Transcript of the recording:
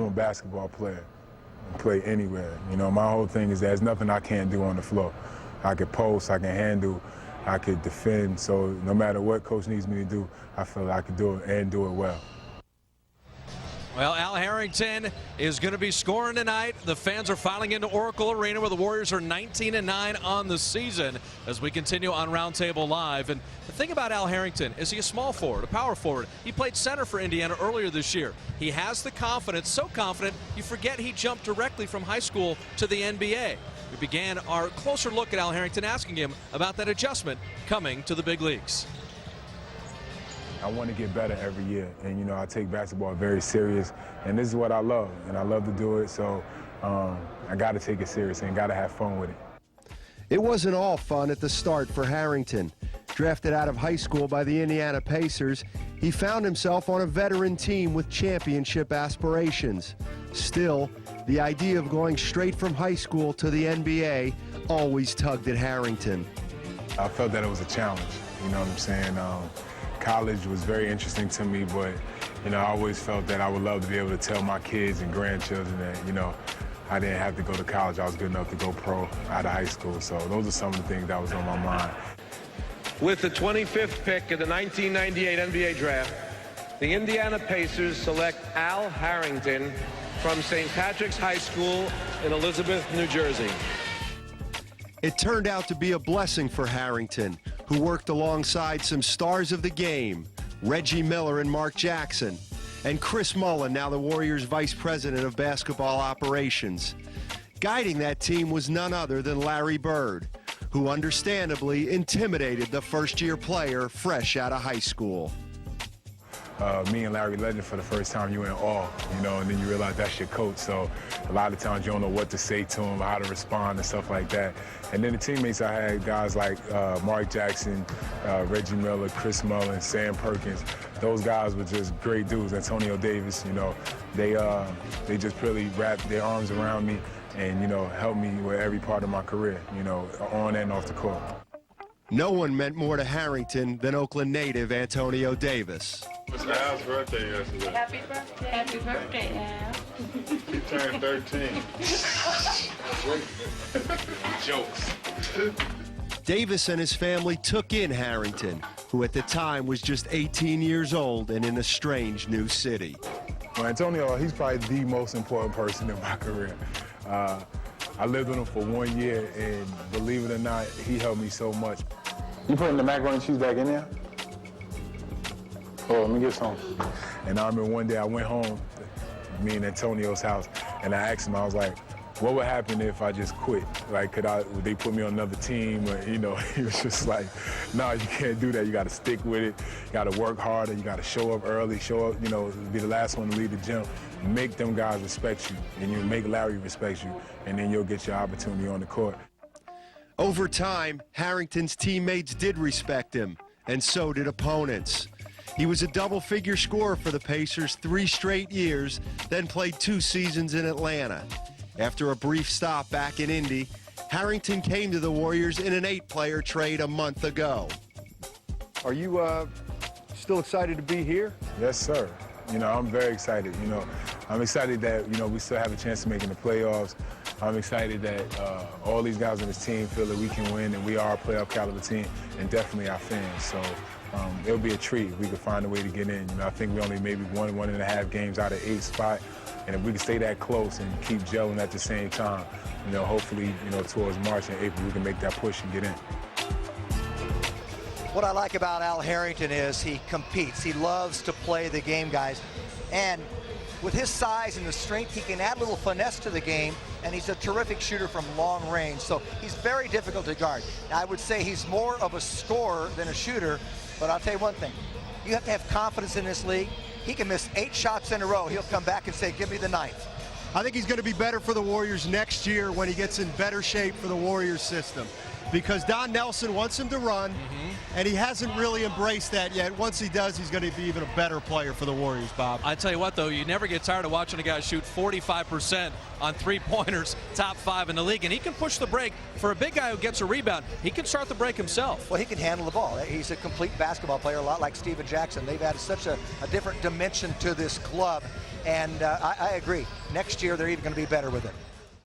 a basketball player. Play anywhere. You know, my whole thing is there's nothing I can't do on the floor. I could post, I can handle, I could defend. So no matter what coach needs me to do, I feel like I can do it and do it well. Well, Al Harrington is going to be scoring tonight. The fans are filing into Oracle Arena, where the Warriors are 19-9 on the season, as we continue on Roundtable Live. And the thing about Al Harrington is he a small forward, a power forward. He played center for Indiana earlier this year. He has the confidence, so confident you forget he jumped directly from high school to the NBA. We began our closer look at Al Harrington, asking him about that adjustment coming to the big leagues. I want to get better every year, and you know, I take basketball very serious, and this is what I love, and I love to do it, so I got to take it serious and got to have fun with it. It wasn't all fun at the start for Harrington. Drafted out of high school by the Indiana Pacers, he found himself on a veteran team with championship aspirations. Still, the idea of going straight from high school to the NBA always tugged at Harrington. I felt that it was a challenge, you know what I'm saying? College was very interesting to me, but, you know, I always felt that I would love to be able to tell my kids and grandchildren that, you know, I didn't have to go to college. I was good enough to go pro out of high school. So those are some of the things that was on my mind. With the 25th pick of the 1998 NBA draft, the Indiana Pacers select Al Harrington from St. Patrick's High School in Elizabeth, New Jersey. It turned out to be a blessing for Harrington, who worked alongside some stars of the game, Reggie Miller and Mark Jackson, and Chris Mullin, now the Warriors' Vice President of Basketball Operations. Guiding that team was none other than Larry Bird, who understandably intimidated the first-year player fresh out of high school. Me and Larry Legend, for the first time, you in awe, you know, and then you realize that's your coach. So a lot of times you don't know what to say to him, how to respond and stuff like that. And then the teammates I had, guys like Mark Jackson, Reggie Miller, Chris Mullin, Sam Perkins. Those guys were just great dudes. Antonio Davis, you know, they just really wrapped their arms around me and, you know, helped me with every part of my career, you know, on and off the court. No one meant more to Harrington than Oakland native Antonio Davis. It was Al's birthday yesterday. Happy birthday. Happy birthday, Al. He turned 13. Jokes. Davis and his family took in Harrington, who at the time was just 18 years old and in a strange new city. Well, Antonio, he's probably the most important person in my career. I lived with him for 1 year, and believe it or not, he helped me so much. You putting the macaroni and cheese back in there? Oh, let me get some. And I remember one day I went home, me and Antonio's house, and I asked him, I was like, what would happen if I just quit? Like, would they put me on another team? Or, you know, he was just like, no, you can't do that. You got to stick with it. You got to work harder. You got to show up early, show up, you know, be the last one to leave the gym. Make them guys respect you, and you make Larry respect you, and then you'll get your opportunity on the court. Over time, Harrington's teammates did respect him, and so did opponents. He was a double-figure scorer for the Pacers 3 straight years, then played 2 seasons in Atlanta. After a brief stop back in Indy, Harrington came to the Warriors in an 8-player trade a month ago. Are you still excited to be here? Yes, sir. You know, I'm very excited. You know, I'm excited that, you know, we still have a chance of making the playoffs. I'm excited that all these guys on this team feel that we can win, and we are a playoff caliber team, and definitely our fans. So it'll be a treat if we can find a way to get in. You know, I think we only maybe 1.5 games out of 8 spot, and if we can stay that close and keep gelling at the same time, you know, hopefully, you know, towards March and April, we can make that push and get in. What I like about Al Harrington is he competes. He loves to play the game, guys. And with his size and the strength, he can add a little finesse to the game, and he's a terrific shooter from long range. So he's very difficult to guard. Now, I would say he's more of a scorer than a shooter, but I'll tell you one thing. You have to have confidence in this league. He can miss 8 shots in a row. He'll come back and say, give me the 9th. I think he's going to be better for the Warriors next year when he gets in better shape for the Warriors system, because Don Nelson wants him to run, and he hasn't really embraced that yet. Once he does, he's going to be even a better player for the Warriors, Bob. I tell you what, though, you never get tired of watching a guy shoot 45% on 3-pointers, top 5 in the league, and he can push the break. For a big guy who gets a rebound, he can start the break himself. Well, he can handle the ball. He's a complete basketball player, a lot like Steven Jackson. They've added such a different dimension to this club. And I agree. Next year, they're even going to be better with it.